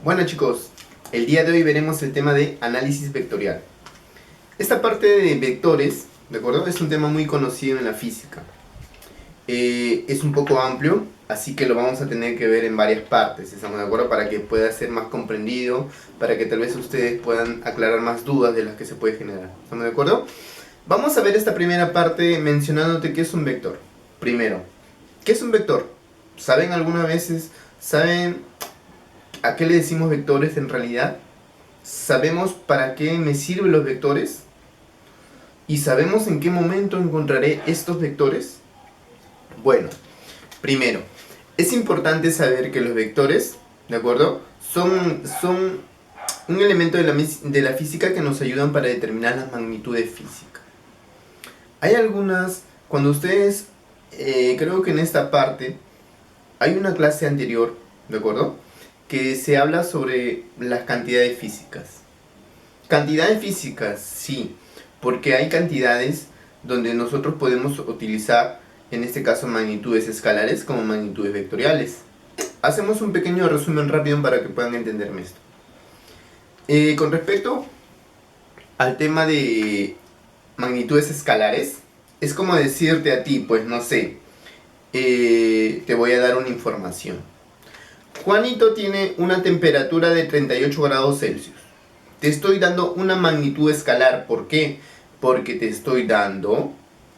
Bueno chicos, el día de hoy veremos el tema de análisis vectorial. Esta parte de vectores, ¿de acuerdo? Es un tema muy conocido en la física. Es un poco amplio, así que lo vamos a tener que ver en varias partes, ¿estamos de acuerdo? Para que pueda ser más comprendido, para que tal vez ustedes puedan aclarar más dudas de las que se puede generar. ¿Estamos de acuerdo? Vamos a ver esta primera parte mencionándote qué es un vector. Primero, ¿qué es un vector? ¿Saben algunas veces, saben a qué le decimos vectores en realidad? ¿Sabemos para qué me sirven los vectores? ¿Y sabemos en qué momento encontraré estos vectores? Bueno, primero, es importante saber que los vectores, ¿de acuerdo? Son un elemento de la física que nos ayudan para determinar las magnitudes físicas. Hay algunas, cuando ustedes, creo que en esta parte, hay una clase anterior, ¿de acuerdo? Que se habla sobre las cantidades físicas. Cantidades físicas, sí, porque hay cantidades donde nosotros podemos utilizar, en este caso, magnitudes escalares como magnitudes vectoriales. Hacemos un pequeño resumen rápido para que puedan entenderme esto. Con respecto al tema de magnitudes escalares, es como decirte a ti, pues no sé, te voy a dar una información. Juanito tiene una temperatura de 38 grados Celsius. Te estoy dando una magnitud escalar. ¿Por qué? Porque te estoy dando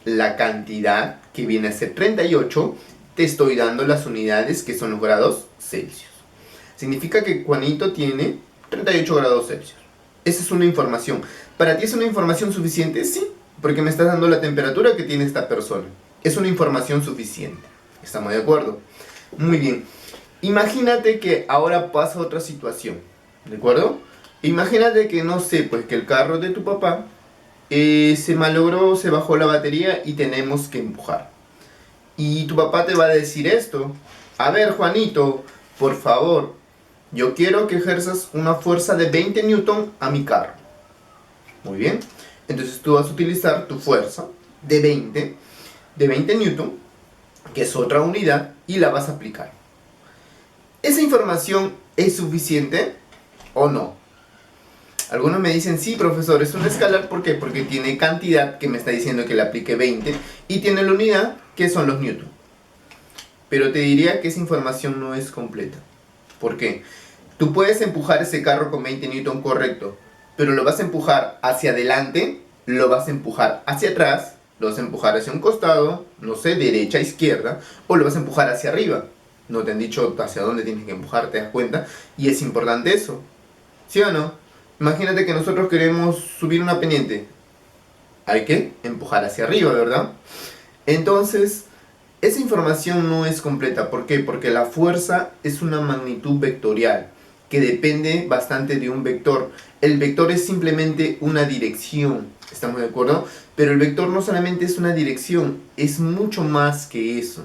la cantidad que viene a ser 38. Te estoy dando las unidades que son los grados Celsius. Significa que Juanito tiene 38 grados Celsius. Esa es una información. ¿Para ti es una información suficiente? Sí, porque me estás dando la temperatura que tiene esta persona. Es una información suficiente. ¿Estamos de acuerdo? Muy bien. Imagínate que ahora pasa otra situación. ¿De acuerdo? Imagínate que no sé, pues que el carro de tu papá se malogró, se bajó la batería y tenemos que empujar. Y tu papá te va a decir esto. A ver, Juanito, por favor, yo quiero que ejerzas una fuerza de 20 newton a mi carro. Muy bien. Entonces tú vas a utilizar tu fuerza de 20 newton, que es otra unidad, y la vas a aplicar. ¿Esa información es suficiente o no? Algunos me dicen, sí, profesor, es un escalar. ¿Por qué? Porque tiene cantidad, que me está diciendo que le aplique 20, y tiene la unidad, que son los newton. Pero te diría que esa información no es completa. ¿Por qué? Tú puedes empujar ese carro con 20 newton, correcto, pero lo vas a empujar hacia adelante, lo vas a empujar hacia atrás, lo vas a empujar hacia un costado, no sé, derecha, izquierda, o lo vas a empujar hacia arriba. No te han dicho hacia dónde tienes que empujar, ¿te das cuenta? Y es importante eso. ¿Sí o no? Imagínate que nosotros queremos subir una pendiente. Hay que empujar hacia arriba, ¿verdad? Entonces, esa información no es completa. ¿Por qué? Porque la fuerza es una magnitud vectorial que depende bastante de un vector. El vector es simplemente una dirección, ¿estamos de acuerdo? Pero el vector no solamente es una dirección, es mucho más que eso.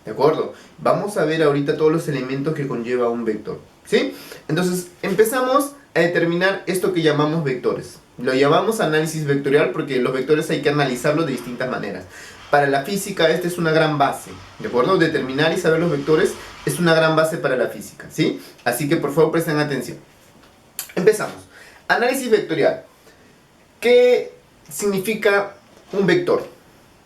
¿De acuerdo? Vamos a ver ahorita todos los elementos que conlleva un vector. ¿Sí? Entonces, empezamos a determinar esto que llamamos vectores. Lo llamamos análisis vectorial porque los vectores hay que analizarlos de distintas maneras. Para la física esta es una gran base, ¿de acuerdo? Determinar y saber los vectores es una gran base para la física, ¿sí? Así que por favor presten atención. Empezamos. Análisis vectorial. ¿Qué significa un vector?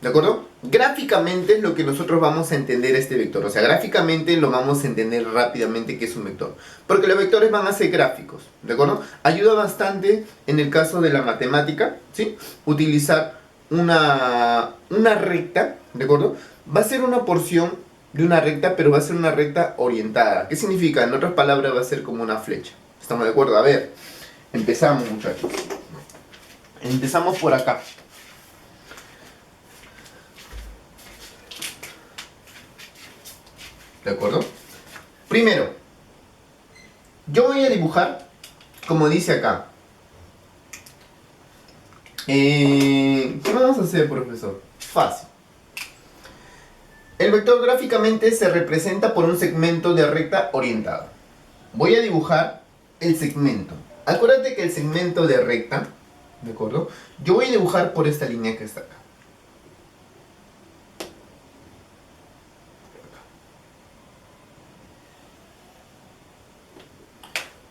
¿De acuerdo? Gráficamente es lo que nosotros vamos a entender este vector. O sea, gráficamente lo vamos a entender rápidamente qué es un vector. Porque los vectores van a ser gráficos. ¿De acuerdo? Ayuda bastante en el caso de la matemática, ¿sí? Utilizar una recta, ¿de acuerdo? Va a ser una porción de una recta, pero va a ser una recta orientada. ¿Qué significa? En otras palabras, va a ser como una flecha. ¿Estamos de acuerdo? A ver, empezamos, muchachos. Empezamos por acá. ¿De acuerdo? Primero, yo voy a dibujar, como dice acá. ¿Qué vamos a hacer, profesor? Fácil. El vector gráficamente se representa por un segmento de recta orientada. Voy a dibujar el segmento. Acuérdate que el segmento de recta, ¿de acuerdo? Yo voy a dibujar por esta línea que está acá.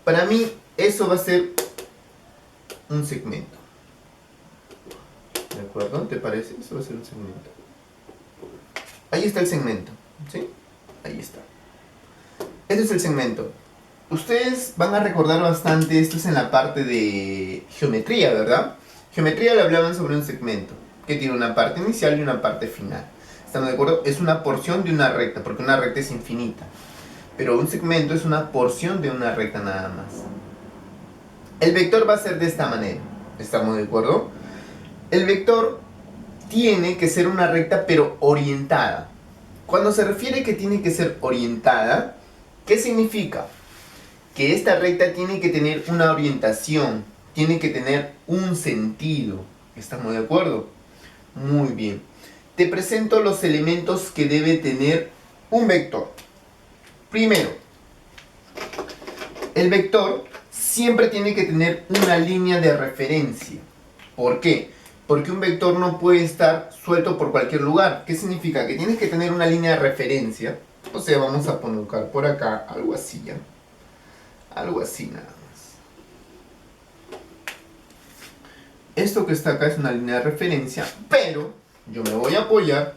Para mí, eso va a ser un segmento. ¿De acuerdo? ¿Te parece? Eso va a ser un segmento. Ahí está el segmento, ¿sí? Ahí está. Este es el segmento. Ustedes van a recordar bastante, esto es en la parte de geometría, ¿verdad? Geometría le hablaban sobre un segmento, que tiene una parte inicial y una parte final. ¿Estamos de acuerdo? Es una porción de una recta, porque una recta es infinita. Pero un segmento es una porción de una recta nada más. El vector va a ser de esta manera. ¿Estamos de acuerdo? El vector tiene que ser una recta pero orientada. Cuando se refiere que tiene que ser orientada, ¿qué significa? Que esta recta tiene que tener una orientación, tiene que tener un sentido. ¿Estamos de acuerdo? Muy bien. Te presento los elementos que debe tener un vector. Primero, el vector siempre tiene que tener una línea de referencia. ¿Por qué? Porque un vector no puede estar suelto por cualquier lugar. ¿Qué significa? Que tienes que tener una línea de referencia. O sea, vamos a colocar por acá algo así ya. Algo así nada más. Esto que está acá es una línea de referencia, pero yo me voy a apoyar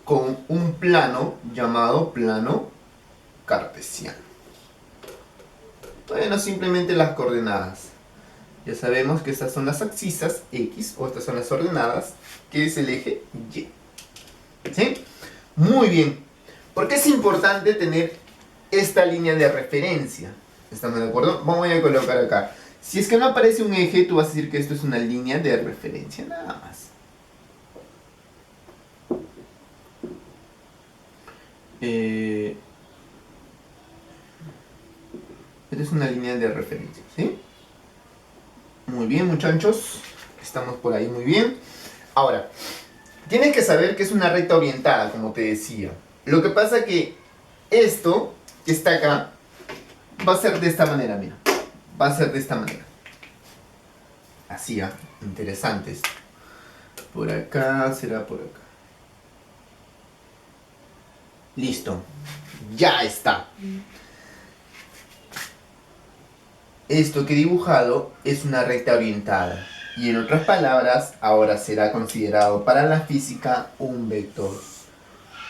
con un plano llamado plano cartesiano. Bueno, simplemente las coordenadas. Ya sabemos que estas son las abscisas X, o estas son las ordenadas, que es el eje Y. ¿Sí? Muy bien. ¿Por qué es importante tener esta línea de referencia? ¿Estamos de acuerdo? Vamos a colocar acá. Si es que no aparece un eje, tú vas a decir que esto es una línea de referencia, nada más. Esta es una línea de referencia, ¿sí? Muy bien, muchachos. Estamos por ahí muy bien. Ahora, tienes que saber que es una recta orientada, como te decía. Lo que pasa que esto que está acá va a ser de esta manera, mira. Va a ser de esta manera. Así, ¿ah? Interesante esto. Por acá, será por acá. Listo. Ya está. Esto que he dibujado es una recta orientada. Y en otras palabras, ahora será considerado para la física un vector.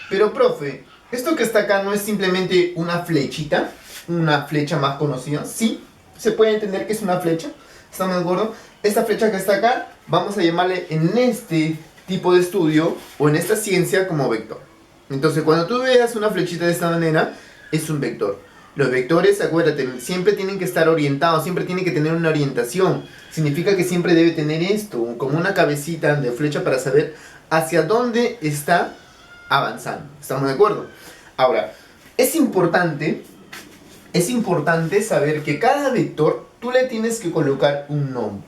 Pero, profe, esto que está acá no es simplemente una flechita, una flecha más conocida. Sí, se puede entender que es una flecha. ¿Estamos de acuerdo? Esta flecha que está acá, vamos a llamarle en este tipo de estudio o en esta ciencia como vector. Entonces, cuando tú veas una flechita de esta manera, es un vector. Los vectores, acuérdate, siempre tienen que estar orientados, siempre tienen que tener una orientación. Significa que siempre debe tener esto, como una cabecita de flecha para saber hacia dónde está avanzando. ¿Estamos de acuerdo? Ahora, es importante saber que cada vector tú le tienes que colocar un nombre.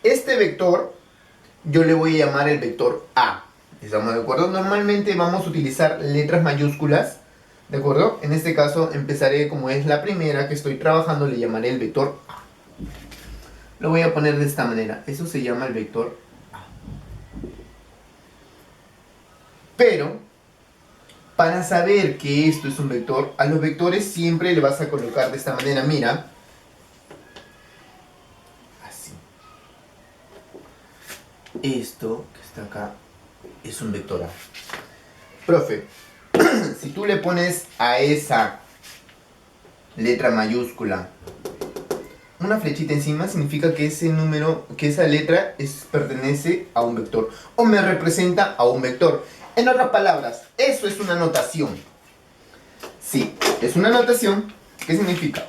Este vector yo le voy a llamar el vector A. ¿Estamos de acuerdo? Normalmente vamos a utilizar letras mayúsculas. ¿De acuerdo? En este caso empezaré como es la primera que estoy trabajando, le llamaré el vector A. Lo voy a poner de esta manera. Eso se llama el vector A. Pero, para saber que esto es un vector, a los vectores siempre le vas a colocar de esta manera. Mira. Así. Esto que está acá es un vector A. Profe, si tú le pones a esa letra mayúscula una flechita encima, significa que ese número, que esa letra pertenece a un vector o me representa a un vector. En otras palabras, eso es una notación. Sí, es una notación. ¿Qué significa?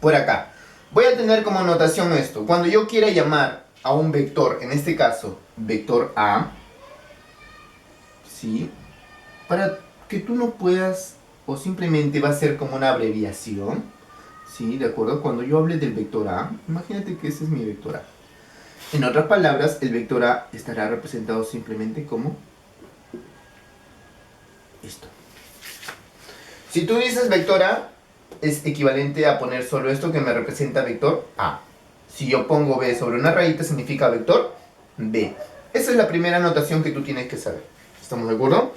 Por acá. Voy a tener como notación esto. Cuando yo quiera llamar a un vector, en este caso, vector A, ¿sí? Para que tú no puedas, o simplemente va a ser como una abreviación, ¿sí? ¿De acuerdo? Cuando yo hable del vector A, imagínate que ese es mi vector A. En otras palabras, el vector A estará representado simplemente como esto. Si tú dices vector A, es equivalente a poner solo esto que me representa vector A. Si yo pongo B sobre una rayita, significa vector B. Esa es la primera notación que tú tienes que saber. ¿Estamos de acuerdo?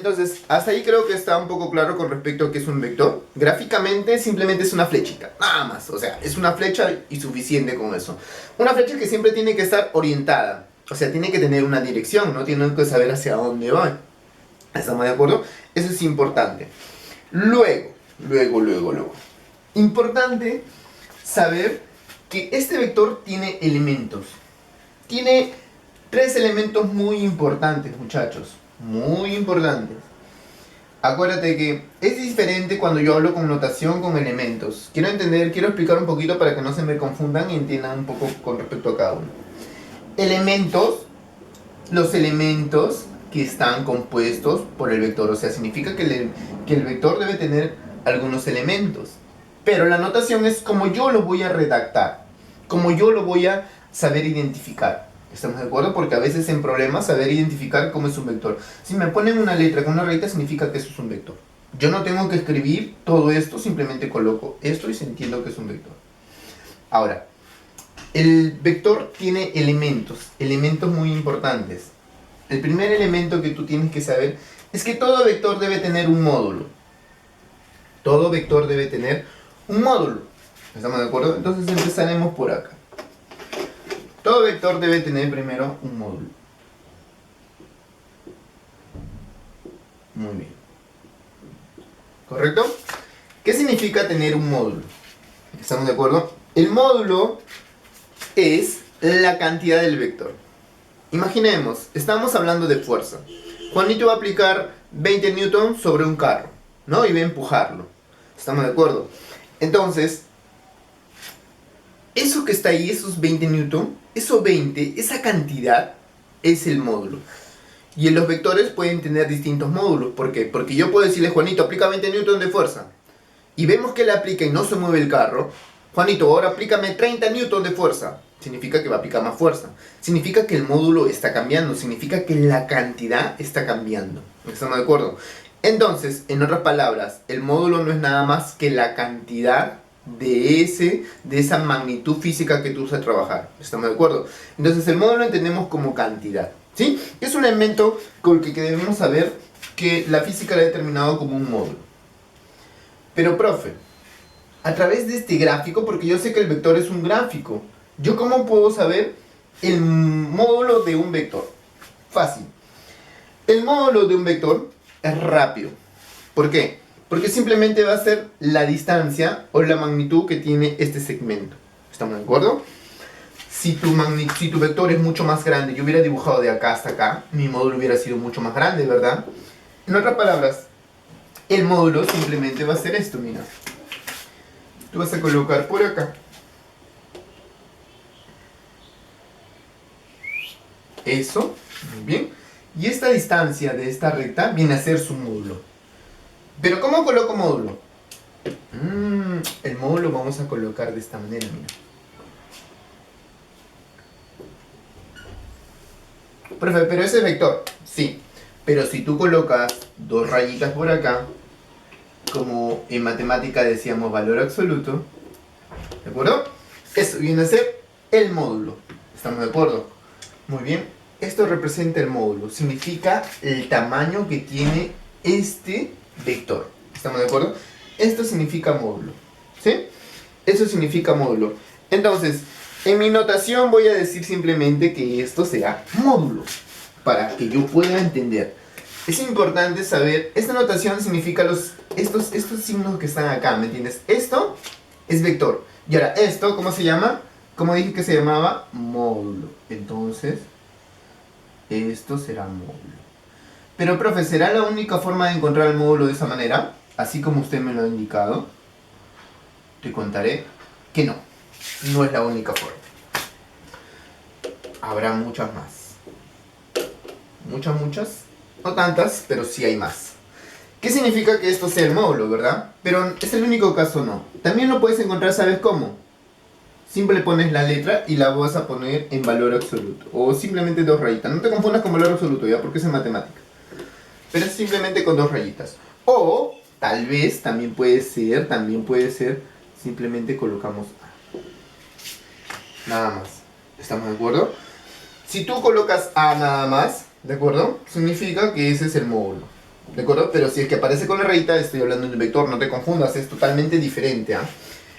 entonces, hasta ahí creo que está un poco claro con respecto a qué es un vector. Gráficamente, simplemente es una flechita, nada más. O sea, es una flecha y suficiente con eso. Una flecha que siempre tiene que estar orientada. O sea, tiene que tener una dirección, ¿no? Tiene que saber hacia dónde va. ¿Estamos de acuerdo? Eso es importante. Luego. Importante saber que este vector tiene elementos. Tiene 3 elementos muy importantes, muchachos. Muy importantes. Acuérdate que es diferente cuando yo hablo con notación con elementos. Quiero explicar un poquito para que no se me confundan y entiendan un poco con respecto a cada uno. Elementos, los elementos que están compuestos por el vector. O sea, significa que el vector debe tener algunos elementos. Pero la notación es como yo lo voy a redactar. Como yo lo voy a saber identificar. ¿Estamos de acuerdo? Porque a veces en problemas saber identificar cómo es un vector. Si me ponen una letra con una rayita significa que eso es un vector. Yo no tengo que escribir todo esto, simplemente coloco esto y se entiende que es un vector. Ahora, el vector tiene elementos muy importantes. El primer elemento que tú tienes que saber es que todo vector debe tener un módulo. Todo vector debe tener un módulo. ¿Estamos de acuerdo? Entonces empezaremos por acá. Todo vector debe tener primero un módulo. Muy bien. ¿Correcto? ¿Qué significa tener un módulo? ¿Estamos de acuerdo? El módulo es la cantidad del vector. Imaginemos, estamos hablando de fuerza. Juanito va a aplicar 20 newton sobre un carro, ¿no? Y va a empujarlo. ¿Estamos de acuerdo? Entonces, eso que está ahí, esos 20 newton, esa cantidad es el módulo. Y en los vectores pueden tener distintos módulos. ¿Por qué? Porque yo puedo decirle, Juanito, aplica 20 newton de fuerza. Y vemos que él aplica y no se mueve el carro. Juanito, ahora aplícame 30 newton de fuerza. Significa que va a aplicar más fuerza. Significa que el módulo está cambiando. Significa que la cantidad está cambiando. ¿Estamos de acuerdo? Entonces, en otras palabras, el módulo no es nada más que la cantidad de esa magnitud física que tú usas a trabajar. ¿Estamos de acuerdo? Entonces, el módulo entendemos como cantidad. ¿Sí? Es un elemento con el que debemos saber que la física lo ha determinado como un módulo. Pero, profe, a través de este gráfico, porque yo sé que el vector es un gráfico, ¿yo cómo puedo saber el módulo de un vector? Fácil. El módulo de un vector es rápido. ¿Por qué? Porque simplemente va a ser la distancia o la magnitud que tiene este segmento. ¿Estamos de acuerdo? Si tu vector es mucho más grande, yo hubiera dibujado de acá hasta acá, mi módulo hubiera sido mucho más grande, ¿verdad? En otras palabras, el módulo simplemente va a ser esto, mira. Tú vas a colocar por acá. Eso, muy bien. Y esta distancia de esta recta viene a ser su módulo. Pero ¿cómo coloco módulo? El módulo vamos a colocar de esta manera, mira. Profe, pero ese es vector. Sí, pero si tú colocas 2 rayitas por acá, como en matemática decíamos valor absoluto, ¿de acuerdo? Eso viene a ser el módulo. ¿Estamos de acuerdo? Muy bien. Esto representa el módulo. Significa el tamaño que tiene este vector. ¿Estamos de acuerdo? Esto significa módulo. ¿Sí? Eso significa módulo. Entonces, en mi notación voy a decir simplemente que esto será módulo. Para que yo pueda entender. Es importante saber, esta notación significa estos signos que están acá, ¿me entiendes? Esto es vector. Y ahora, esto, ¿cómo se llama? Como dije que se llamaba módulo. Entonces, esto será módulo. Pero, profe, ¿será la única forma de encontrar el módulo de esa manera? Así como usted me lo ha indicado. Te contaré que no. No es la única forma. Habrá muchas más. Muchas. No tantas, pero sí hay más. ¿Qué significa que esto sea el módulo, verdad? Pero es el único caso, no. También lo puedes encontrar, ¿sabes cómo? Simple pones la letra y la vas a poner en valor absoluto. O simplemente 2 rayitas. No te confundas con valor absoluto, ya, porque es en matemática. Pero es simplemente con 2 rayitas. O, tal vez, también puede ser, simplemente colocamos A. Nada más. ¿Estamos de acuerdo? Si tú colocas A nada más, ¿de acuerdo? Significa que ese es el módulo. ¿De acuerdo? Pero si es que aparece con la rayita, estoy hablando de un vector, no te confundas, es totalmente diferente.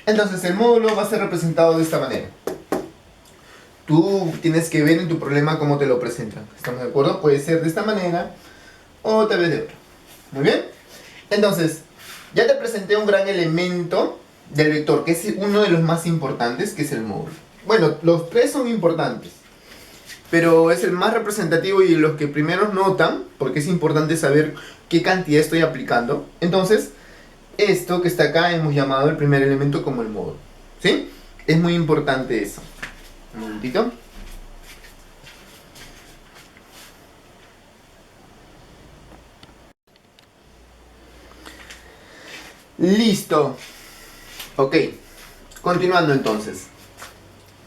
Entonces el módulo va a ser representado de esta manera. Tú tienes que ver en tu problema cómo te lo presentan. ¿Estamos de acuerdo? Puede ser de esta manera o tal vez de otra. Muy bien. Entonces, ya te presenté un gran elemento del vector, que es uno de los más importantes, que es el módulo. Bueno, los tres son importantes, pero es el más representativo y los que primero notan, porque es importante saber qué cantidad estoy aplicando. Entonces, esto que está acá hemos llamado el primer elemento como el módulo. ¿Sí? Es muy importante eso. Un momentito. Listo. Ok. Continuando entonces.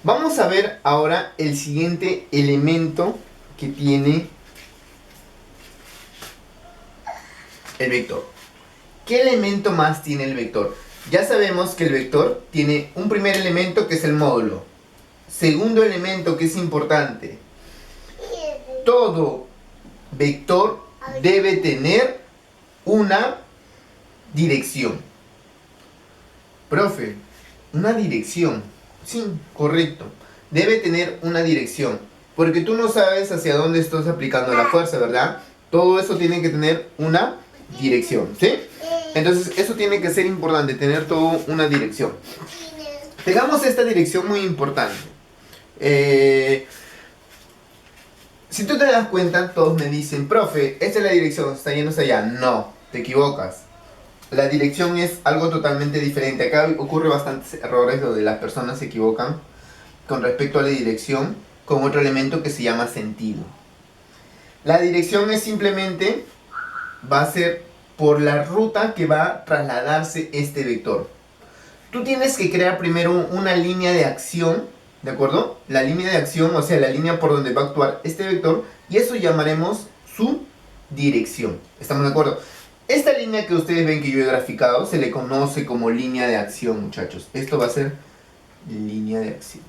Vamos a ver ahora el siguiente elemento que tiene el vector. ¿Qué elemento más tiene el vector? Ya sabemos que el vector tiene un primer elemento que es el módulo. Segundo elemento que es importante. Todo vector debe tener una dirección. Profe, una dirección. Sí, correcto. Debe tener una dirección. Porque tú no sabes hacia dónde estás aplicando la fuerza, ¿verdad? Todo eso tiene que tener una dirección, ¿sí? Entonces, eso tiene que ser importante, tener todo una dirección. Tengamos esta dirección muy importante. Si tú te das cuenta, todos me dicen, profe, esta es la dirección, está yendo hacia allá. No, te equivocas. La dirección es algo totalmente diferente. Acá ocurre bastantes errores donde las personas se equivocan con respecto a la dirección con otro elemento que se llama sentido. La dirección es simplemente, va a ser por la ruta que va a trasladarse este vector. Tú tienes que crear primero una línea de acción, ¿de acuerdo? La línea de acción, o sea, la línea por donde va a actuar este vector, y eso llamaremos su dirección. ¿Estamos de acuerdo? Esta línea que ustedes ven que yo he graficado se le conoce como línea de acción, muchachos. Esto va a ser línea de acción.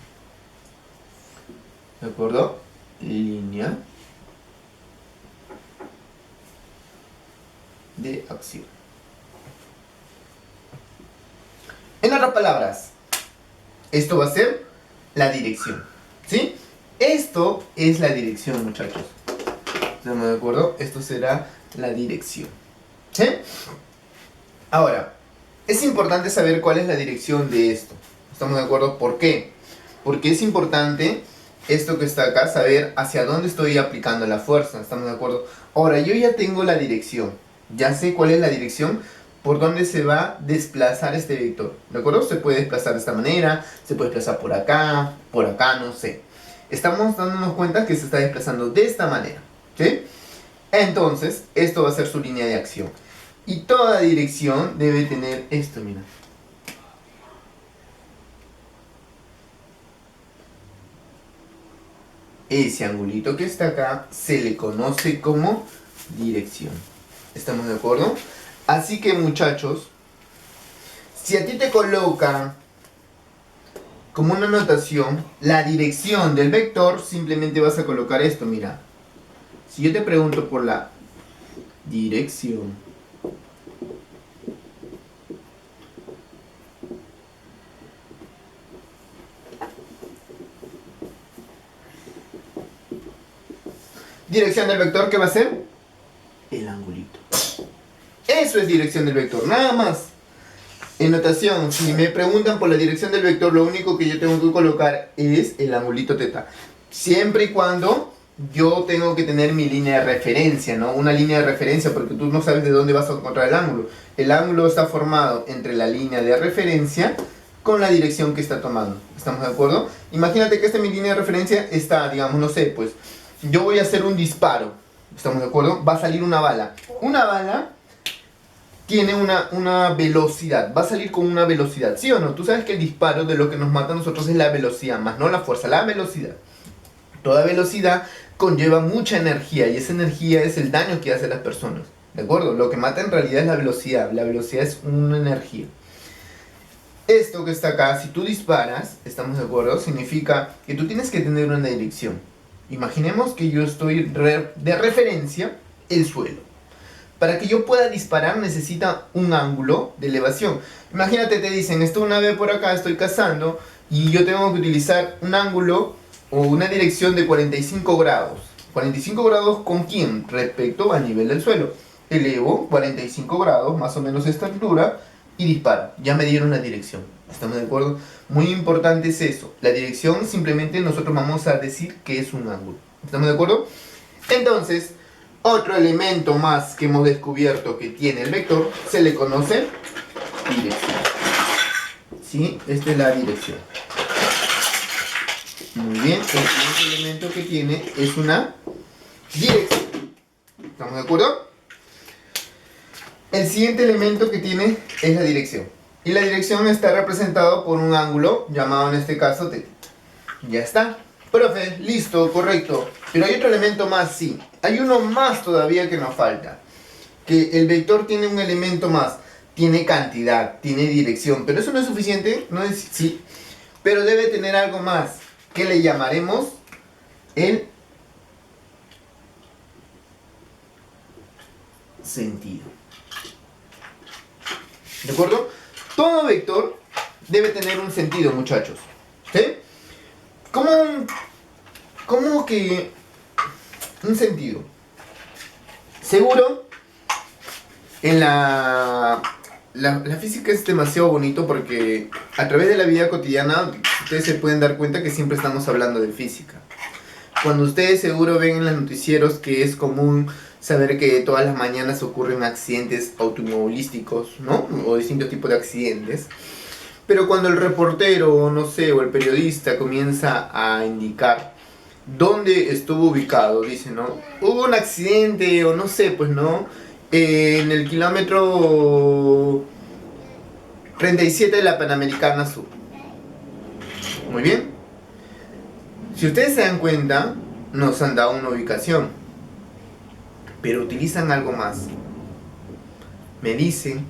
¿De acuerdo? Línea de acción. En otras palabras, esto va a ser la dirección. ¿Sí? Esto es la dirección, muchachos. ¿Estamos de acuerdo? Esto será la dirección. ¿Sí? Ahora, es importante saber cuál es la dirección de esto. ¿Estamos de acuerdo? ¿Por qué? Porque es importante esto que está acá, saber hacia dónde estoy aplicando la fuerza. ¿Estamos de acuerdo? Ahora, yo ya tengo la dirección. Ya sé cuál es la dirección por dónde se va a desplazar este vector. ¿De acuerdo? Se puede desplazar de esta manera, se puede desplazar por acá, no sé. Estamos dándonos cuenta que se está desplazando de esta manera. ¿Sí? Entonces, esto va a ser su línea de acción. Y toda dirección debe tener esto, mira. Ese angulito que está acá se le conoce como dirección. ¿Estamos de acuerdo? Así que, muchachos, si a ti te colocan como una notación la dirección del vector, simplemente vas a colocar esto, mira. Si yo te pregunto por la dirección del vector, ¿qué va a ser? El angulito. Eso es dirección del vector, nada más. En notación, si me preguntan por la dirección del vector, lo único que yo tengo que colocar es el angulito teta. Siempre y cuando yo tengo que tener mi línea de referencia, ¿no? Una línea de referencia, porque tú no sabes de dónde vas a encontrar el ángulo. El ángulo está formado entre la línea de referencia con la dirección que está tomando. ¿Estamos de acuerdo? Imagínate que esta mi línea de referencia está, digamos, no sé, pues yo voy a hacer un disparo. ¿Estamos de acuerdo? Va a salir una bala. Una bala tiene una velocidad, va a salir con una velocidad, ¿sí o no? Tú sabes que el disparo de lo que nos mata a nosotros es la velocidad, más no la fuerza, la velocidad. Toda velocidad conlleva mucha energía y esa energía es el daño que hace a las personas, ¿de acuerdo? Lo que mata en realidad es la velocidad es una energía. Esto que está acá, si tú disparas, ¿estamos de acuerdo? Significa que tú tienes que tener una dirección. Imaginemos que yo estoy de referencia el suelo. Para que yo pueda disparar necesita un ángulo de elevación. Imagínate, te dicen, está una nave por acá, estoy cazando, y yo tengo que utilizar un ángulo o una dirección de 45 grados. ¿45 grados con quién? Respecto al nivel del suelo. Elevo 45 grados, más o menos esta altura, y disparo. Ya me dieron la dirección. ¿Estamos de acuerdo? Muy importante es eso. La dirección simplemente nosotros vamos a decir que es un ángulo. ¿Estamos de acuerdo? Entonces, otro elemento más que hemos descubierto que tiene el vector se le conoce dirección. ¿Sí? Esta es la dirección. Muy bien, el siguiente elemento que tiene es una dirección. ¿Estamos de acuerdo? El siguiente elemento que tiene es la dirección. Y la dirección está representado por un ángulo llamado en este caso θ. Ya está. Profe, listo, correcto. Pero hay otro elemento más, sí. Hay uno más todavía que nos falta. Que el vector tiene un elemento más. Tiene cantidad, tiene dirección. Pero eso no es suficiente, no es, sí. Pero debe tener algo más, que le llamaremos el sentido. ¿De acuerdo? Todo vector debe tener un sentido, muchachos. ¿Sí? ¿Cómo que un sentido? Seguro, en la física es demasiado bonito porque a través de la vida cotidiana ustedes se pueden dar cuenta que siempre estamos hablando de física. Cuando ustedes seguro ven en los noticieros que es común saber que todas las mañanas ocurren accidentes automovilísticos, ¿no? O distintos tipos de accidentes. Pero cuando el reportero, no sé, o el periodista comienza a indicar dónde estuvo ubicado, dice, ¿no? Hubo un accidente, o no sé, pues, ¿no? En el kilómetro 37 de la Panamericana Sur. Muy bien. Si ustedes se dan cuenta, nos han dado una ubicación. Pero utilizan algo más. Me dicen,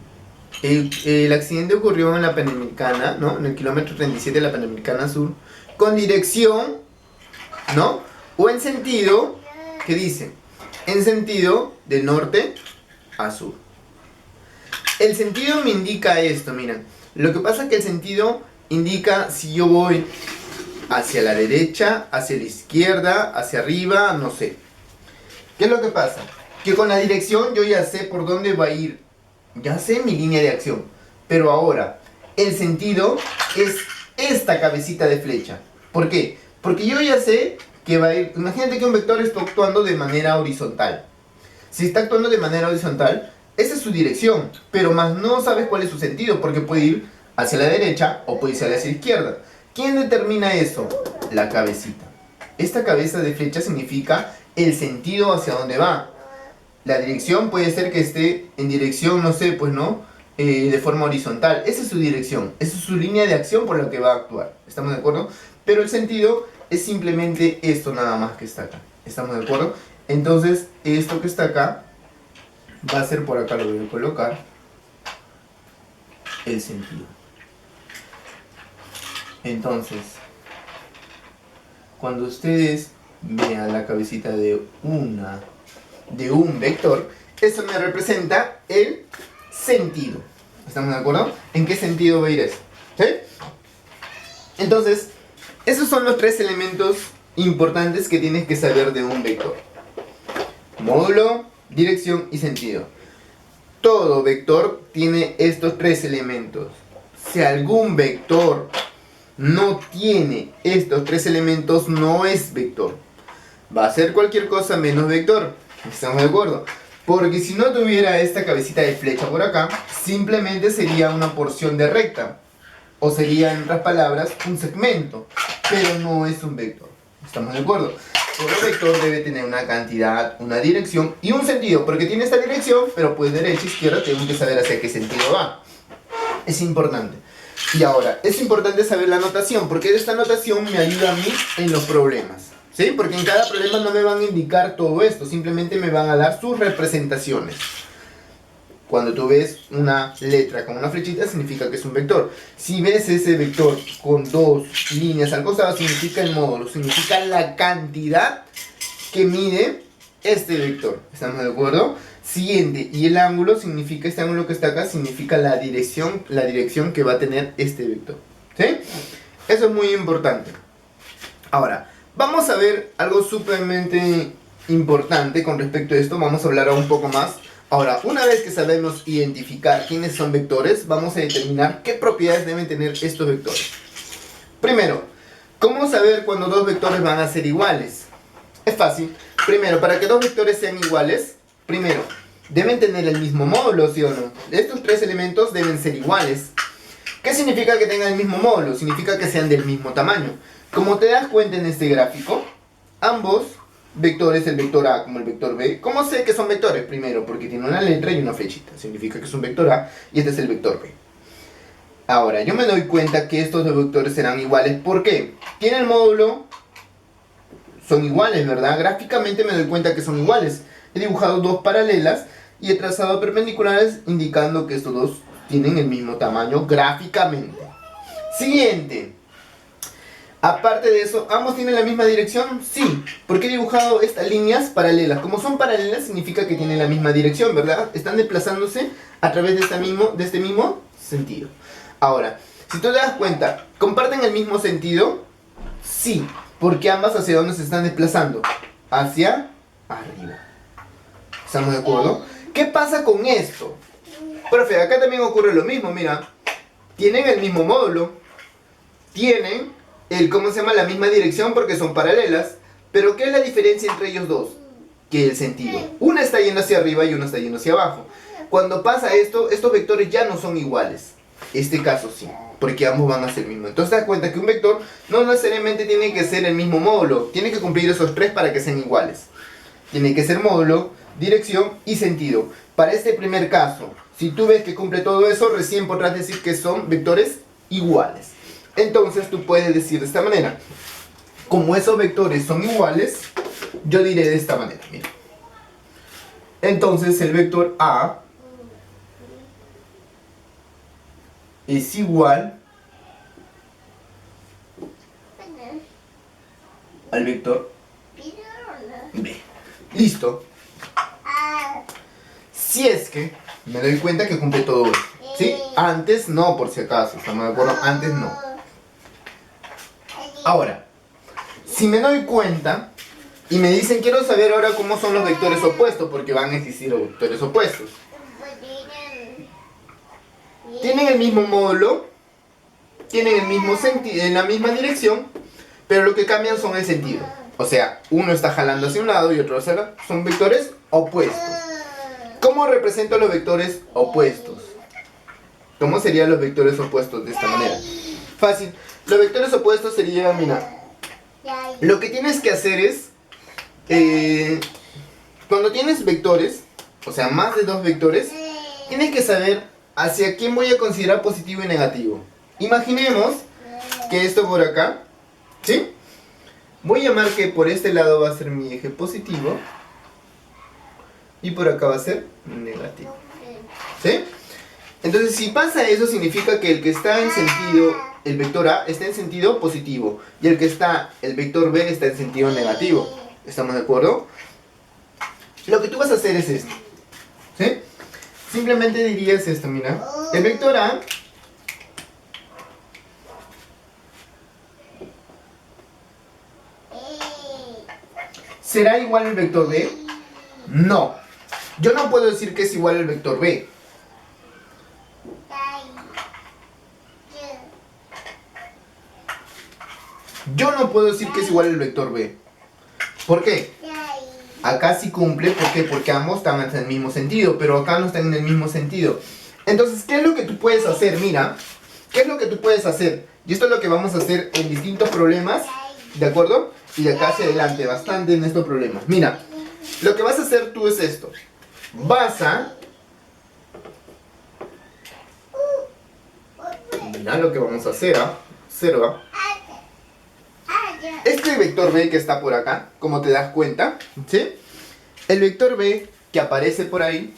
el accidente ocurrió en la Panamericana, ¿no? En el kilómetro 37 de la Panamericana Sur, con dirección, ¿no? O en sentido, ¿qué dicen? En sentido de norte a sur. El sentido me indica esto, miren. Lo que pasa es que el sentido indica si yo voy hacia la derecha, hacia la izquierda, hacia arriba, no sé. ¿Qué es lo que pasa? Que con la dirección yo ya sé por dónde va a ir. Ya sé mi línea de acción. Pero ahora, el sentido es esta cabecita de flecha. ¿Por qué? Porque yo ya sé que va a ir... Imagínate que un vector está actuando de manera horizontal. Si está actuando de manera horizontal, esa es su dirección. Pero más no sabes cuál es su sentido, porque puede ir hacia la derecha o puede ir hacia la izquierda. ¿Quién determina eso? La cabecita. Esta cabeza de flecha significa el sentido hacia dónde va. La dirección puede ser que esté en dirección, no sé, pues no, de forma horizontal. Esa es su dirección, esa es su línea de acción por la que va a actuar. ¿Estamos de acuerdo? Pero el sentido es simplemente esto nada más que está acá. ¿Estamos de acuerdo? Entonces, esto que está acá va a ser por acá, lo voy a colocar, el sentido. Entonces, cuando ustedes vean la cabecita de un vector, eso me representa el sentido. ¿Estamos de acuerdo? ¿En qué sentido va a ir eso? ¿Sí? Entonces, esos son los tres elementos importantes que tienes que saber de un vector: módulo, dirección y sentido. Todo vector tiene estos tres elementos. Si algún vector no tiene estos tres elementos, no es vector. Va a ser cualquier cosa menos vector. ¿Estamos de acuerdo? Porque si no tuviera esta cabecita de flecha por acá, simplemente sería una porción de recta. O sería, en otras palabras, un segmento. Pero no es un vector. ¿Estamos de acuerdo? Todo vector debe tener una cantidad, una dirección y un sentido. Porque tiene esta dirección, pero pues derecha e izquierda tengo que saber hacia qué sentido va. Es importante. Y ahora, es importante saber la notación, porque esta notación me ayuda a mí en los problemas. ¿Sí? Porque en cada problema no me van a indicar todo esto, simplemente me van a dar sus representaciones. Cuando tú ves una letra con una flechita, significa que es un vector. Si ves ese vector con dos líneas al costado, significa el módulo, significa la cantidad que mide este vector. ¿Estamos de acuerdo? Siguiente, y el ángulo significa, este ángulo que está acá significa la dirección que va a tener este vector. ¿Sí? Eso es muy importante. Ahora, vamos a ver algo súpermente importante con respecto a esto. Vamos a hablar un poco más. Ahora, una vez que sabemos identificar quiénes son vectores, vamos a determinar qué propiedades deben tener estos vectores. Primero, ¿cómo saber cuando dos vectores van a ser iguales? Es fácil. Primero, para que dos vectores sean iguales, primero, deben tener el mismo módulo, ¿sí o no? Estos tres elementos deben ser iguales. ¿Qué significa que tengan el mismo módulo? Significa que sean del mismo tamaño. Como te das cuenta en este gráfico, ambos vectores, el vector A como el vector B, ¿cómo sé que son vectores? Primero, porque tiene una letra y una flechita. Significa que es un vector A y este es el vector B. Ahora, yo me doy cuenta que estos dos vectores serán iguales. ¿Por qué? Tienen el módulo, son iguales, ¿verdad? Gráficamente me doy cuenta que son iguales. He dibujado dos paralelas y he trazado perpendiculares indicando que estos dos tienen el mismo tamaño gráficamente. Siguiente. Aparte de eso, ¿ambos tienen la misma dirección? Sí, porque he dibujado estas líneas paralelas. Como son paralelas, significa que tienen la misma dirección, ¿verdad? Están desplazándose a través de este mismo sentido. Ahora, si tú te das cuenta, ¿comparten el mismo sentido? Sí, porque ambas hacia dónde se están desplazando. Hacia arriba. ¿Estamos de acuerdo? ¿Qué pasa con esto? Profe, acá también ocurre lo mismo, mira. Tienen el mismo módulo. Tienen ¿cómo se llama? La misma dirección porque son paralelas. Pero ¿qué es la diferencia entre ellos dos? Que el sentido. Una está yendo hacia arriba y una está yendo hacia abajo. Cuando pasa esto, estos vectores ya no son iguales. Este caso sí, porque ambos van a ser el mismo. Entonces te das cuenta que un vector no necesariamente tiene que ser el mismo módulo. Tiene que cumplir esos tres para que sean iguales. Tiene que ser módulo, dirección y sentido. Para este primer caso, si tú ves que cumple todo eso, recién podrás decir que son vectores iguales. Entonces tú puedes decir de esta manera. Como esos vectores son iguales, yo diré de esta manera. Mira. Entonces el vector A es igual al vector B. Listo. Si es que me doy cuenta que cumple todo esto. ¿Sí? Antes no, por si acaso. ¿Estamos de acuerdo? Antes no. Ahora, si me doy cuenta y me dicen quiero saber ahora cómo son los vectores opuestos, porque van a existir los vectores opuestos. Tienen el mismo módulo, tienen el mismo sentido, en la misma dirección, pero lo que cambian son el sentido. O sea, uno está jalando hacia un lado y otro hacia el otro. Son vectores opuestos. ¿Cómo represento los vectores opuestos? ¿Cómo serían los vectores opuestos de esta manera? Fácil. Los vectores opuestos serían, mira, lo que tienes que hacer es, cuando tienes vectores, o sea, más de dos vectores, tienes que saber hacia quién voy a considerar positivo y negativo. Imaginemos que esto por acá, ¿sí? Voy a llamar que por este lado va a ser mi eje positivo y por acá va a ser negativo. ¿Sí? Entonces, si pasa eso, significa que el que está en sentido, el vector A está en sentido positivo y el vector B está en sentido negativo. ¿Estamos de acuerdo? Lo que tú vas a hacer es esto. ¿Sí? Simplemente dirías esto, mira. El vector A ¿será igual al vector B? No. Yo no puedo decir que es igual al vector B. Yo no puedo decir que es igual al vector B. ¿Por qué? Acá sí cumple, ¿por qué? Porque ambos están en el mismo sentido, pero acá no están en el mismo sentido. Entonces, ¿qué es lo que tú puedes hacer? Mira, ¿qué es lo que tú puedes hacer? Y esto es lo que vamos a hacer en distintos problemas, ¿de acuerdo? Y de acá hacia adelante, bastante en estos problemas. Mira, lo que vas a hacer tú es esto. Mira lo que vamos a hacer, observa. Este vector B que está por acá, como te das cuenta, ¿sí? El vector B que aparece por ahí,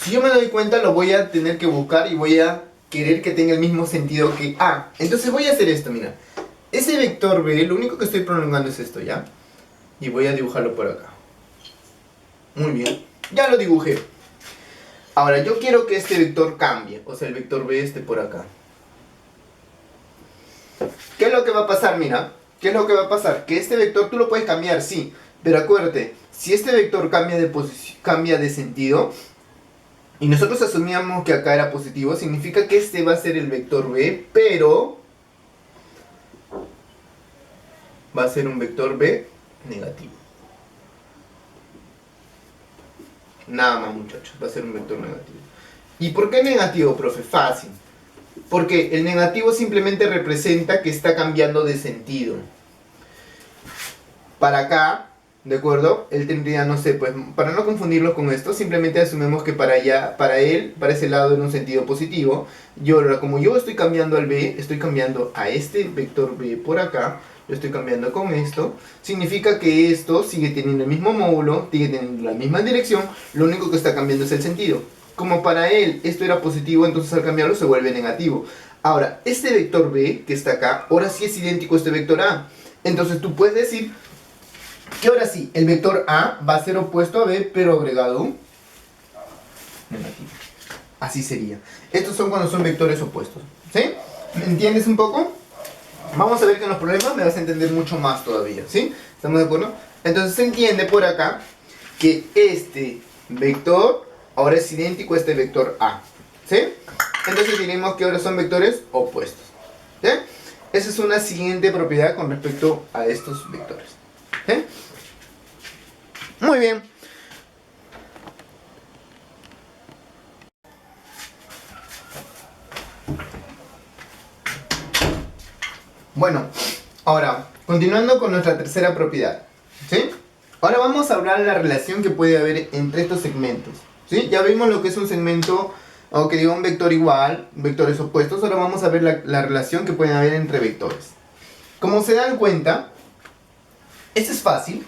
si yo me doy cuenta lo voy a tener que buscar y voy a querer que tenga el mismo sentido que A. Entonces voy a hacer esto, mira. Ese vector B, lo único que estoy prolongando es esto, ¿ya? Y voy a dibujarlo por acá. Muy bien. Ya lo dibujé. Ahora yo quiero que este vector cambie. O sea, el vector B esté por acá. ¿Qué es lo que va a pasar? Mira. ¿Qué es lo que va a pasar? Que este vector tú lo puedes cambiar, sí. Pero acuérdate, si este vector cambia de posición, cambia de sentido, y nosotros asumíamos que acá era positivo, significa que este va a ser el vector B, pero va a ser un vector B negativo. Nada más, muchachos, va a ser un vector negativo. ¿Y por qué negativo, profe? Fácil. Porque el negativo simplemente representa que está cambiando de sentido. Para acá, ¿de acuerdo? Él tendría, no sé, pues para no confundirlos con esto, simplemente asumimos que para allá, para él, para ese lado era un sentido positivo. Yo ahora, como yo estoy cambiando al B, estoy cambiando a este vector B por acá, lo estoy cambiando con esto, significa que esto sigue teniendo el mismo módulo, sigue teniendo la misma dirección, lo único que está cambiando es el sentido. Como para él esto era positivo, entonces al cambiarlo se vuelve negativo. Ahora, este vector B, que está acá, ahora sí es idéntico a este vector A. Entonces tú puedes decir que ahora sí, el vector A va a ser opuesto a B, pero agregado un negativo. Así sería. Estos son cuando son vectores opuestos. ¿Sí? ¿Me entiendes un poco? Vamos a ver que en los problemas me vas a entender mucho más todavía. ¿Sí? ¿Estamos de acuerdo? Entonces se entiende por acá que este vector ahora es idéntico a este vector A. ¿Sí? Entonces diremos que ahora son vectores opuestos. ¿Sí? Esa es una siguiente propiedad con respecto a estos vectores. ¿Sí? Muy bien. Bueno, ahora, continuando con nuestra tercera propiedad. ¿Sí? Ahora vamos a hablar de la relación que puede haber entre estos segmentos. ¿Sí? Ya vimos lo que es un segmento, o que diga un vector igual, vectores opuestos. Ahora vamos a ver la relación que puede haber entre vectores. Como se dan cuenta, esto es fácil.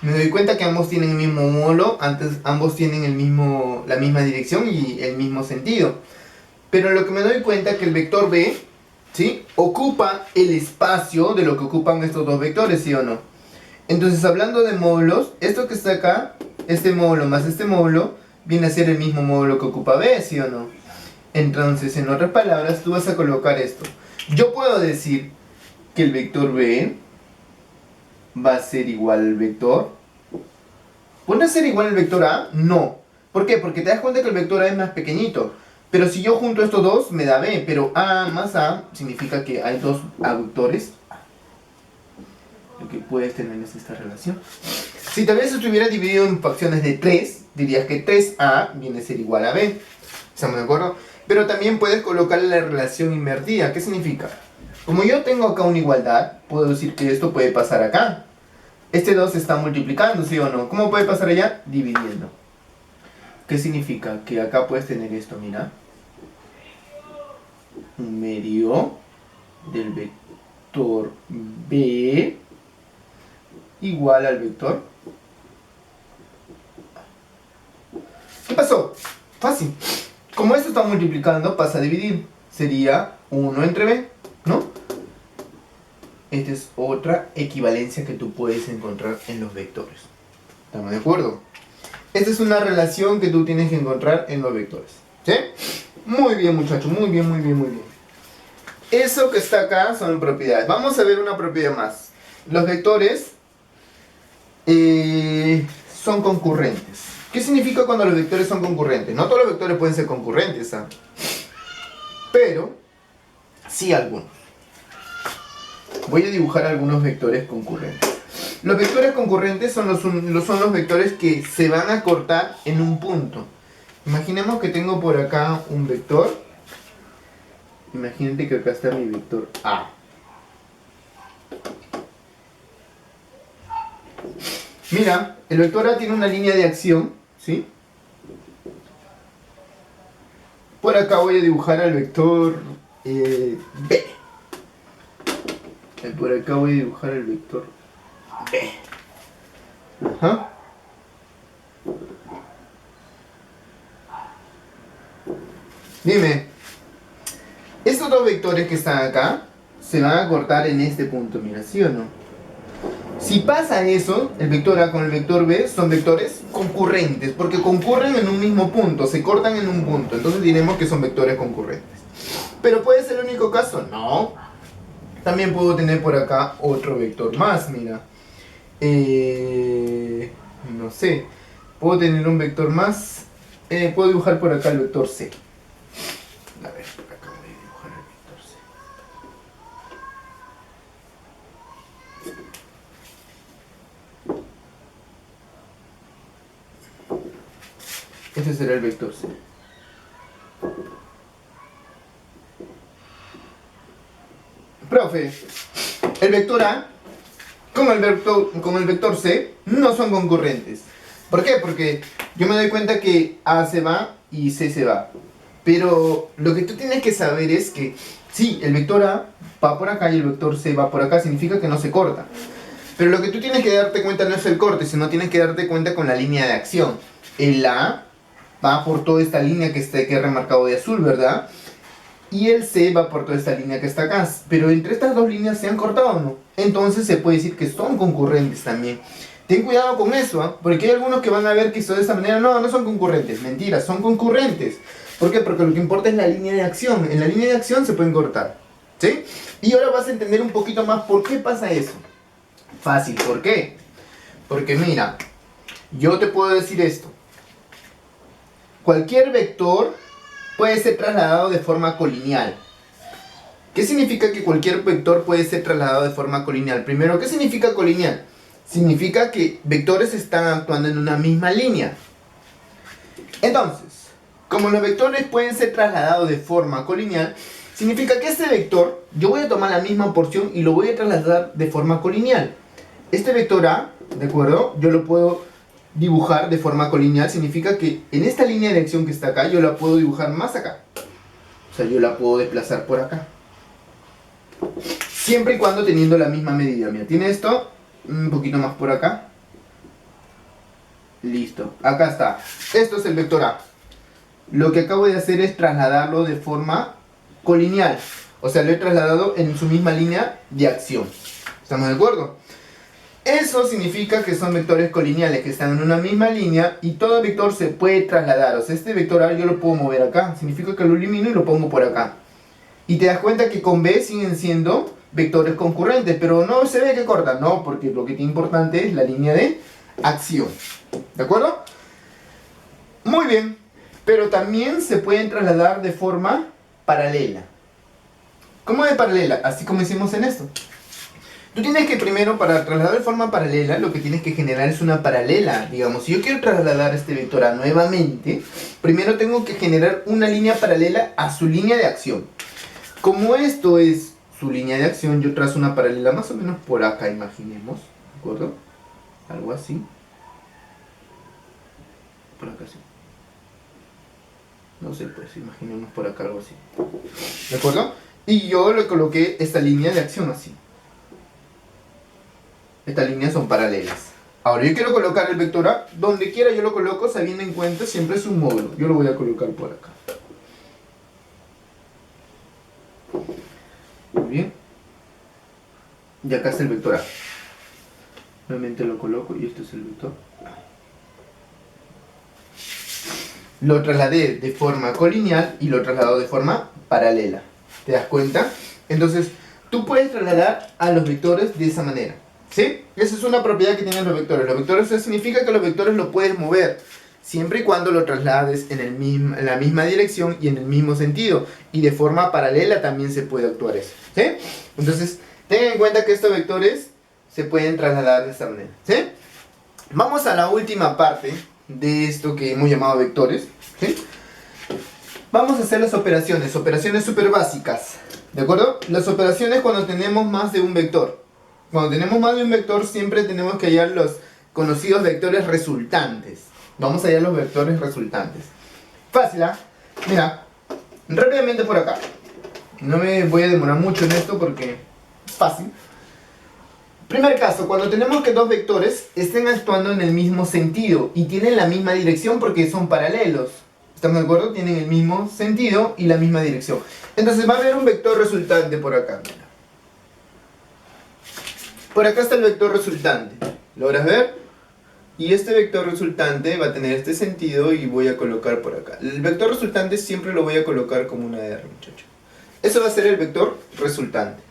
Me doy cuenta que ambos tienen el mismo módulo, ambos tienen la misma dirección y el mismo sentido. Pero lo que me doy cuenta es que el vector B, ¿sí?, ocupa el espacio de lo que ocupan estos dos vectores, ¿sí o no? Entonces, hablando de módulos, esto que está acá, este módulo más este módulo, viene a ser el mismo módulo que ocupa B, ¿sí o no? Entonces, en otras palabras, tú vas a colocar esto. Yo puedo decir que el vector B va a ser igual al vector. ¿Puede ser igual al vector A? No. ¿Por qué? Porque te das cuenta que el vector A es más pequeñito. Pero si yo junto estos dos, me da B. Pero A más A significa que hay dos vectores. Lo que puedes tener es esta relación. Si tal vez estuviera dividido en fracciones de 3, dirías que 3A viene a ser igual a B. ¿Estamos de acuerdo? Pero también puedes colocarle la relación invertida. ¿Qué significa? Como yo tengo acá una igualdad, puedo decir que esto puede pasar acá. Este 2 se está multiplicando, ¿sí o no? ¿Cómo puede pasar allá? Dividiendo. ¿Qué significa? Que acá puedes tener esto, mira. Un medio del vector B igual al vector. ¿Qué pasó? Fácil. Como esto está multiplicando, pasa a dividir. Sería 1 entre B, ¿no? Esta es otra equivalencia que tú puedes encontrar en los vectores. ¿Estamos de acuerdo? Esta es una relación que tú tienes que encontrar en los vectores. ¿Sí? Muy bien, muchachos. Muy bien, muy bien, muy bien. Eso que está acá son propiedades. Vamos a ver una propiedad más. Los vectores son concurrentes. ¿Qué significa cuando los vectores son concurrentes? No todos los vectores pueden ser concurrentes, ¿ah? Pero sí algunos. Voy a dibujar algunos vectores concurrentes. Los vectores concurrentes son los vectores que se van a cortar en un punto. Imaginemos que tengo por acá un vector. Imagínate que acá está mi vector A. Mira, el vector A tiene una línea de acción, ¿sí? Por acá voy a dibujar al vector B. Por acá voy a dibujar el vector B. Ajá. Dime, estos dos vectores que están acá se van a cortar en este punto, mira, ¿sí o no? Si pasa eso, el vector A con el vector B son vectores concurrentes, porque concurren en un mismo punto, se cortan en un punto, entonces diremos que son vectores concurrentes. ¿Pero puede ser el único caso? No. También puedo tener por acá otro vector más, mira. No sé. Puedo tener un vector más. Puedo dibujar por acá el vector C. A ver, por acá voy a dibujar el vector C. Este será el vector C. Profe, el vector A con el vector C no son concurrentes. ¿Por qué? Porque yo me doy cuenta que A se va y C se va. Pero lo que tú tienes que saber es que sí, el vector A va por acá y el vector C va por acá, significa que no se corta. Pero lo que tú tienes que darte cuenta no es el corte, sino tienes que darte cuenta con la línea de acción. El A va por toda esta línea que está aquí remarcado de azul, ¿verdad? Y el C va por toda esta línea que está acá. Pero entre estas dos líneas se han cortado o no. Entonces se puede decir que son concurrentes también. Ten cuidado con eso, ¿eh? Porque hay algunos que van a ver que son de esta manera. No, no son concurrentes. Mentira, son concurrentes. ¿Por qué? Porque lo que importa es la línea de acción. En la línea de acción se pueden cortar. ¿Sí? Y ahora vas a entender un poquito más por qué pasa eso. Fácil, ¿por qué? Porque mira, yo te puedo decir esto. Cualquier vector puede ser trasladado de forma colineal. ¿Qué significa que cualquier vector puede ser trasladado de forma colineal? Primero, ¿qué significa colineal? Significa que vectores están actuando en una misma línea. Entonces, como los vectores pueden ser trasladados de forma colineal, significa que este vector, yo voy a tomar la misma porción y lo voy a trasladar de forma colineal. Este vector A, ¿de acuerdo? Yo lo puedo dibujar de forma colineal, significa que en esta línea de acción que está acá, yo la puedo dibujar más acá. O sea, yo la puedo desplazar por acá. Siempre y cuando teniendo la misma medida. Mira, tiene esto, un poquito más por acá. Listo, acá está. Esto es el vector A. Lo que acabo de hacer es trasladarlo de forma colineal. O sea, lo he trasladado en su misma línea de acción. ¿Estamos de acuerdo? Eso significa que son vectores colineales que están en una misma línea y todo vector se puede trasladar. O sea, este vector A yo lo puedo mover acá. Significa que lo elimino y lo pongo por acá. Y te das cuenta que con B siguen siendo vectores concurrentes, pero no se ve que cortan. No, porque lo que es importante es la línea de acción. ¿De acuerdo? Muy bien. Pero también se pueden trasladar de forma paralela. ¿Cómo de paralela? Así como hicimos en esto. Tú tienes que primero, para trasladar de forma paralela, lo que tienes que generar es una paralela. Digamos, si yo quiero trasladar este vector A nuevamente, primero tengo que generar una línea paralela a su línea de acción. Como esto es su línea de acción, yo trazo una paralela más o menos por acá, imaginemos. ¿De acuerdo? Algo así. Por acá sí. No sé, pues imaginemos por acá algo así. ¿De acuerdo? Y yo le coloqué esta línea de acción así. Estas líneas son paralelas. Ahora yo quiero colocar el vector A donde quiera, yo lo coloco sabiendo en cuenta siempre es un módulo. Yo lo voy a colocar por acá. Muy bien. Y acá está el vector A. Nuevamente lo coloco y este es el vector A. Lo trasladé de forma colineal y lo trasladó de forma paralela. ¿Te das cuenta? Entonces, tú puedes trasladar a los vectores de esa manera. ¿Sí? Esa es una propiedad que tienen los vectores. Los vectores significa que los vectores lo puedes mover siempre y cuando lo traslades en la misma dirección y en el mismo sentido. Y de forma paralela también se puede actuar eso. ¿Sí? Entonces, ten en cuenta que estos vectores se pueden trasladar de esta manera. ¿Sí? Vamos a la última parte de esto que hemos llamado vectores. ¿Sí? Vamos a hacer las operaciones súper básicas. ¿De acuerdo? Las operaciones cuando tenemos más de un vector. Cuando tenemos más de un vector siempre tenemos que hallar los conocidos vectores resultantes. Vamos a hallar los vectores resultantes. Fácil, ¿ah? Mira, rápidamente por acá. No me voy a demorar mucho en esto porque es fácil. Primer caso, cuando tenemos que dos vectores estén actuando en el mismo sentido y tienen la misma dirección porque son paralelos. ¿Estamos de acuerdo? Tienen el mismo sentido y la misma dirección. Entonces va a haber un vector resultante por acá. Por acá está el vector resultante. ¿Logras ver? Y este vector resultante va a tener este sentido y voy a colocar por acá. El vector resultante siempre lo voy a colocar como una R, muchachos. Eso va a ser el vector resultante.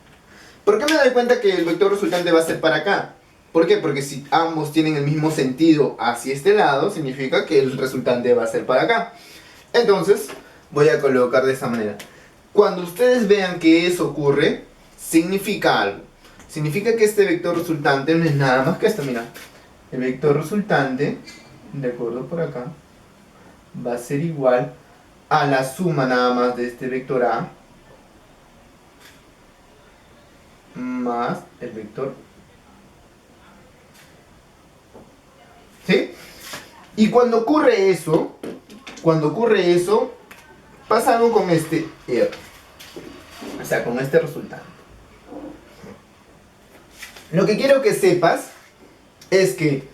¿Por qué me doy cuenta que el vector resultante va a ser para acá? ¿Por qué? Porque si ambos tienen el mismo sentido hacia este lado, significa que el resultante va a ser para acá. Entonces, voy a colocar de esa manera. Cuando ustedes vean que eso ocurre, significa algo. Significa que este vector resultante no es nada más que esto, mira. El vector resultante, de acuerdo por acá, va a ser igual a la suma nada más de este vector A más el vector, ¿sí? Y cuando ocurre eso, pasa algo con este R, o sea, con este resultante. Lo que quiero que sepas es que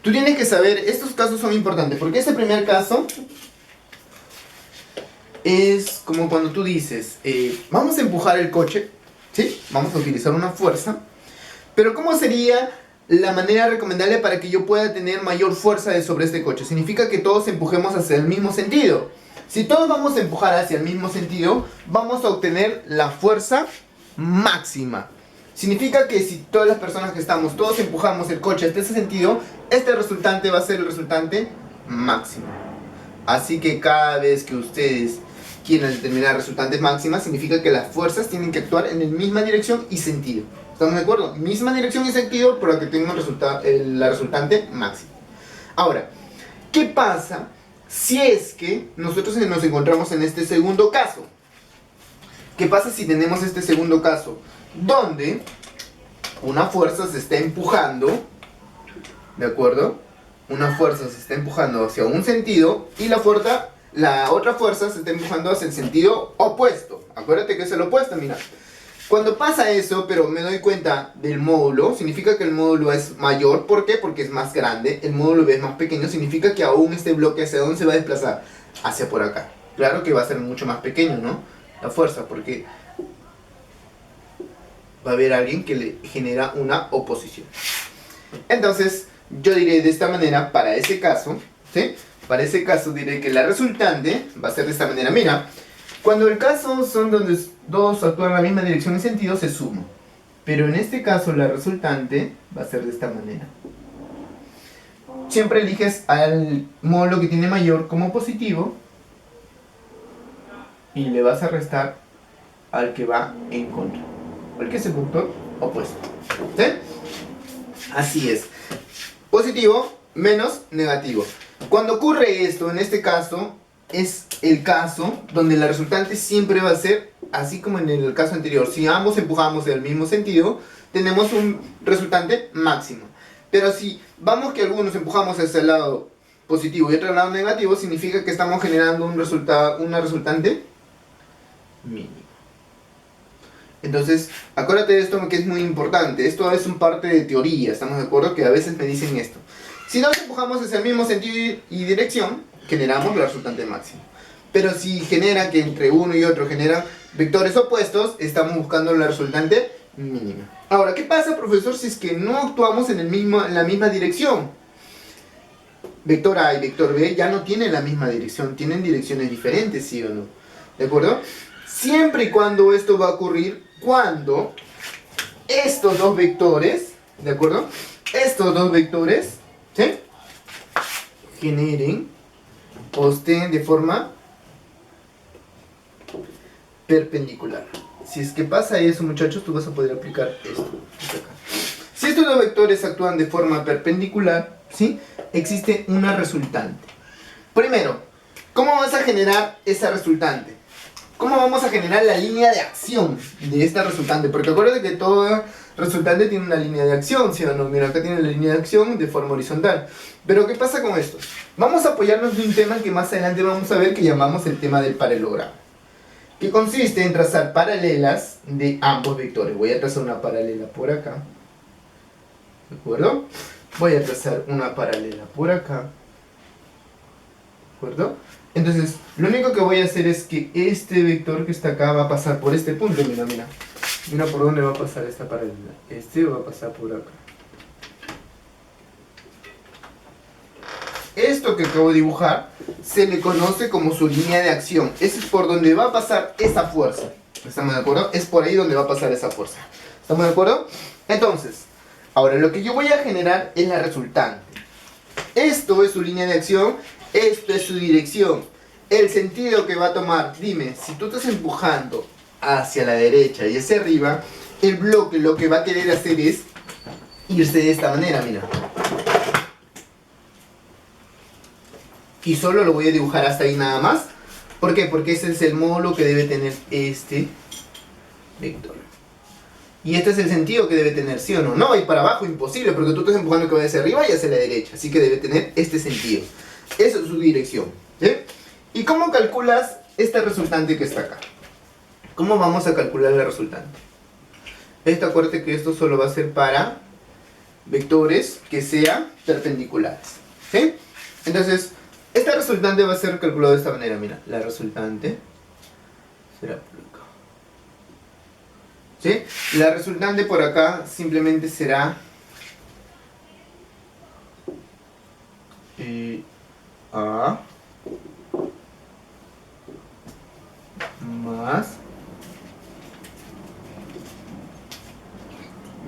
tú tienes que saber, estos casos son importantes, porque este primer caso es como cuando tú dices, vamos a empujar el coche, ¿sí? Vamos a utilizar una fuerza, pero ¿cómo sería la manera recomendable para que yo pueda tener mayor fuerza sobre este coche? Significa que todos empujemos hacia el mismo sentido. Si todos vamos a empujar hacia el mismo sentido, vamos a obtener la fuerza máxima. Significa que si todas las personas que estamos, todos empujamos el coche hacia ese sentido, este resultante va a ser el resultante máximo. Así que cada vez que ustedes quieran determinar resultantes máximas, significa que las fuerzas tienen que actuar en la misma dirección y sentido. ¿Estamos de acuerdo? Misma dirección y sentido por la que tenga la resultante máxima. Ahora, ¿qué pasa si es que nosotros nos encontramos en este segundo caso? ¿Qué pasa si tenemos este segundo caso? Donde una fuerza se está empujando, ¿de acuerdo? Una fuerza se está empujando hacia un sentido y la otra fuerza se está empujando hacia el sentido opuesto. Acuérdate que es el opuesto, mira. Cuando pasa eso, pero me doy cuenta del módulo, significa que el módulo es mayor. ¿Por qué? Porque es más grande. El módulo B es más pequeño, significa que aún este bloque hacia dónde se va a desplazar, hacia por acá. Claro que va a ser mucho más pequeño, ¿no? La fuerza, porque va a haber alguien que le genera una oposición. Entonces, yo diré de esta manera, para ese caso, ¿sí? Para ese caso diré que la resultante va a ser de esta manera. Mira, cuando el caso son donde dos actúan en la misma dirección y sentido, se suma. Pero en este caso la resultante va a ser de esta manera. Siempre eliges al módulo que tiene mayor como positivo y le vas a restar al que va en contra, porque es el vector opuesto, ¿sí? Así es. Positivo menos negativo. Cuando ocurre esto, en este caso, es el caso donde la resultante siempre va a ser así como en el caso anterior. Si ambos empujamos en el mismo sentido, tenemos un resultante máximo. Pero si vamos que algunos empujamos hacia el lado positivo y otro lado negativo, significa que estamos generando una resultante mínima. Entonces, acuérdate de esto que es muy importante. Esto es un parte de teoría, ¿estamos de acuerdo? Que a veces me dicen esto. Si nos empujamos hacia el mismo sentido y dirección, generamos la resultante máxima. Pero si genera que entre uno y otro generan vectores opuestos, estamos buscando la resultante mínima. Ahora, ¿qué pasa, profesor, si es que no actuamos en la misma dirección? Vector A y vector B ya no tienen la misma dirección, tienen direcciones diferentes, ¿sí o no? ¿De acuerdo? Siempre y cuando esto va a ocurrir cuando estos dos vectores, ¿de acuerdo? Estos dos vectores, ¿sí? Generen o estén de forma perpendicular. Si es que pasa eso, muchachos, tú vas a poder aplicar esto. Si estos dos vectores actúan de forma perpendicular, ¿sí? Existe una resultante. Primero, ¿cómo vas a generar esa resultante? ¿Cómo vamos a generar la línea de acción de esta resultante? Porque acuérdate que toda resultante tiene una línea de acción, ¿sí o no? Mira, acá tiene la línea de acción de forma horizontal. Pero ¿qué pasa con esto? Vamos a apoyarnos de un tema que más adelante vamos a ver, que llamamos el tema del paralelogramo, que consiste en trazar paralelas de ambos vectores. Voy a trazar una paralela por acá, ¿de acuerdo? Voy a trazar una paralela por acá, ¿de acuerdo? Entonces, lo único que voy a hacer es que este vector que está acá va a pasar por este punto, mira, mira. Mira por dónde va a pasar esta paralela. Este va a pasar por acá. Esto que acabo de dibujar se le conoce como su línea de acción. Ese es por donde va a pasar esa fuerza. ¿Estamos de acuerdo? Es por ahí donde va a pasar esa fuerza. ¿Estamos de acuerdo? Entonces, ahora lo que yo voy a generar es la resultante. Esto es su línea de acción, esto es su dirección. El sentido que va a tomar, dime, si tú estás empujando hacia la derecha y hacia arriba, el bloque lo que va a querer hacer es irse de esta manera, mira. Y solo lo voy a dibujar hasta ahí nada más. ¿Por qué? Porque ese es el módulo que debe tener este vector. Y este es el sentido que debe tener, ¿sí o no? No, y para abajo imposible, porque tú estás empujando que vaya hacia arriba y hacia la derecha. Así que debe tener este sentido. Esa es su dirección. ¿Sí? ¿Y cómo calculas esta resultante que está acá? ¿Cómo vamos a calcular la resultante? Acuérdate que esto solo va a ser para vectores que sean perpendiculares. ¿Sí? Entonces, esta resultante va a ser calculada de esta manera. Mira, la resultante será por acá. ¿Sí? La resultante por acá simplemente será A más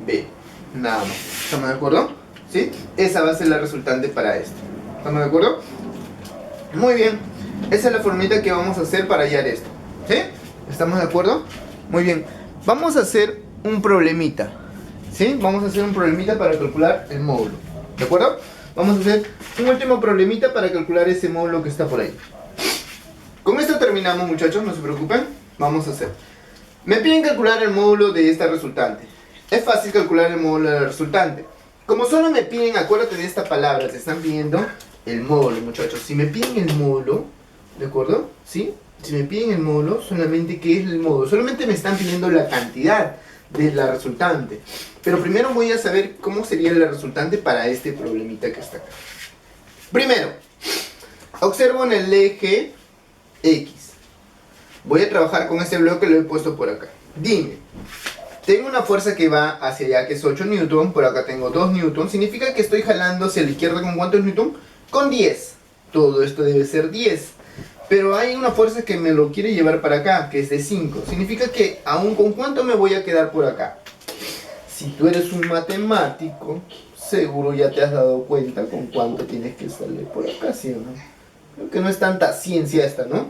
B. Nada más. ¿Estamos de acuerdo? ¿Sí? Esa va a ser la resultante para esto. ¿Estamos de acuerdo? Muy bien. Esa es la formita que vamos a hacer para hallar esto. ¿Sí? ¿Estamos de acuerdo? Muy bien. Vamos a hacer un problemita. ¿Sí? Vamos a hacer un problemita para calcular el módulo. ¿De acuerdo? Vamos a hacer un último problemita para calcular ese módulo que está por ahí. Con esto terminamos, muchachos, no se preocupen. Vamos a hacer. Me piden calcular el módulo de esta resultante. Es fácil calcular el módulo de la resultante. Como solo me piden, acuérdate de esta palabra, te están pidiendo el módulo, muchachos. Si me piden el módulo, ¿de acuerdo? ¿Sí? Si me piden el módulo, solamente ¿qué es el módulo? Solamente me están pidiendo la cantidad de la resultante. Pero primero voy a saber cómo sería la resultante para este problemita que está acá. Primero, observo en el eje X. Voy a trabajar con este bloque, lo he puesto por acá. Dime, tengo una fuerza que va hacia allá que es 8 newton, por acá tengo 2 newton. Significa que estoy jalando hacia la izquierda con ¿cuántos newton? Con 10. Todo esto debe ser 10. Pero hay una fuerza que me lo quiere llevar para acá, que es de 5. Significa que aún con cuánto me voy a quedar por acá. Si tú eres un matemático, seguro ya te has dado cuenta con cuánto tienes que salir por acá, ¿sí o no? Creo que no es tanta ciencia esta, ¿no?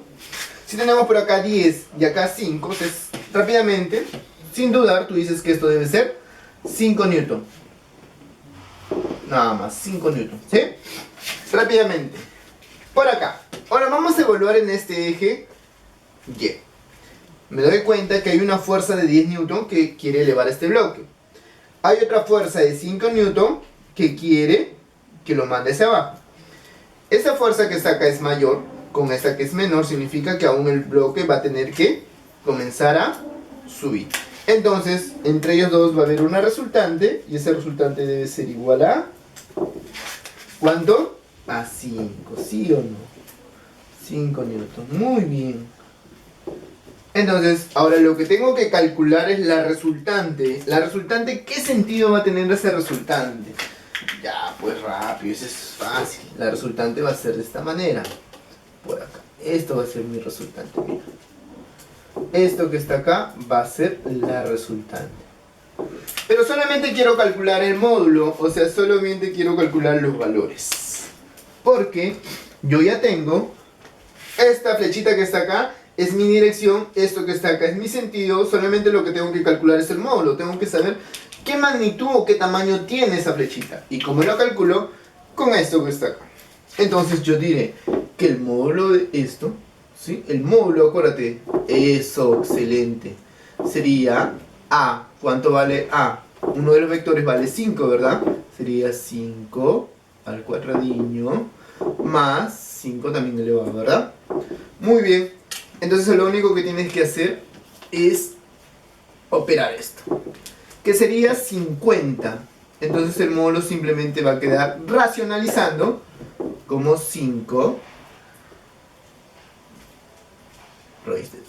Si tenemos por acá 10 y acá 5, entonces rápidamente, sin dudar, tú dices que esto debe ser 5 newton. Nada más, 5 newton, ¿sí? Rápidamente. Por acá. Ahora vamos a evaluar en este eje Y. Me doy cuenta que hay una fuerza de 10 newton que quiere elevar este bloque. Hay otra fuerza de 5 newton que quiere que lo mande hacia abajo. Esta fuerza que está acá es mayor, con esta que es menor, significa que aún el bloque va a tener que comenzar a subir. Entonces, entre ellos dos va a haber una resultante, y esa resultante debe ser igual a... ¿cuánto? A 5, ¿sí o no? 5 newton, muy bien. Entonces, ahora lo que tengo que calcular es la resultante. La resultante, ¿qué sentido va a tener esa resultante? Ya, pues rápido, eso es fácil. La resultante va a ser de esta manera. Por acá. Esto va a ser mi resultante, mira. Esto que está acá va a ser la resultante. Pero solamente quiero calcular el módulo, o sea, solamente quiero calcular los valores. Porque yo ya tengo esta flechita que está acá. Es mi dirección, esto que está acá es mi sentido, solamente lo que tengo que calcular es el módulo. Tengo que saber qué magnitud o qué tamaño tiene esa flechita. Y como lo calculo, con esto que está acá. Entonces yo diré que el módulo de esto, ¿sí? El módulo, acuérdate, eso, excelente. Sería A. ¿Cuánto vale A? Uno de los vectores vale 5, ¿verdad? Sería 5 al cuadradiño más 5 también elevado, ¿verdad? Muy bien. Entonces lo único que tienes que hacer es operar esto, que sería 50. Entonces el módulo simplemente va a quedar racionalizando como 5 raíz de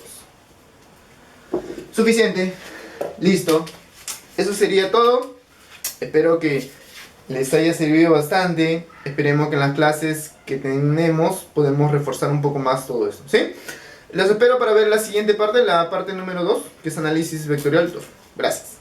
2. Suficiente. Listo. Eso sería todo. Espero que les haya servido bastante. Esperemos que en las clases que tenemos podemos reforzar un poco más todo esto, ¿sí? Los espero para ver la siguiente parte, la parte número 2, que es análisis vectorial 2. Gracias.